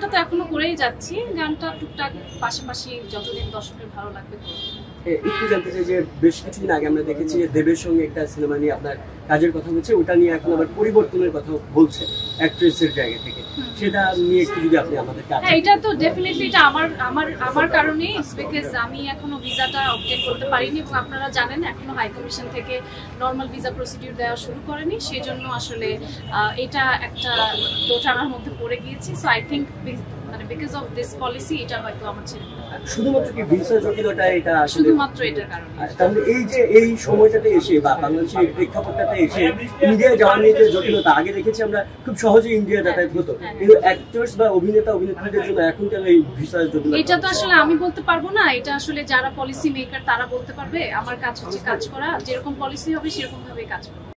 অভিনয়টা তো এখনো করেই যাচ্ছি, গানটা টুকটাক পাশাপাশি যতদিন দর্শকের ভালো লাগবে করবো। একটু জানতে চাই যে বেশ কিছুদিন আগে আমরা দেখেছি যে দেবের সঙ্গে একটা সিনেমা নিয়ে আপনার কাজের কথা হচ্ছে, ওটা নিয়ে এখন আবার পরিবর্তনের কথা বলছে অ্যাক্ট্রেসের জায়গা থেকে, সেটা নিয়ে একটু যদি আপনি আমাদেরকে। হ্যাঁ, এটা তো ডেফিনেটলি এটা আমার কারণেই, বিকজ আমি এখনো ভিসাটা অবটেন করতে পারিনি এবং আপনারা জানেন এখনো হাই কমিশন থেকে নর্মাল ভিসা প্রসিডিউর দেওয়া শুরু করেনি, সেই জন্য আসলে এটা একটা দোটানার মধ্যে পড়ে গিয়েছি। সো আই থিঙ্ক মানে বিকজ অফ দিস পলিসি এটা হয়তো আমার ছেড়ে দিতে পারে। শুধুমাত্র কি ভিসা জটিলতা এটা শুধুমাত্র এটার কারণে? তাহলে এই যে এই সময়টাতে এসে বা বাংলাদেশের এই প্রেক্ষাপটটাতে এসে ইন্ডিয়া যাওয়া নিয়ে যে জটিলতা, আগে দেখেছি আমরা খুব সহজে ইন্ডিয়া যাতায়াত হতো, কিন্তু অ্যাক্টরস বা অভিনেতা অভিনেত্রীদের জন্য এখন কেন এই ভিসা জটিলতা? এটা তো আসলে আমি বলতে পারবো না, এটা আসলে যারা পলিসি মেকার তারা বলতে পারবে। আমার কাজ হচ্ছে কাজ করা, যেরকম পলিসি হবে সেরকম ভাবে কাজ করবো।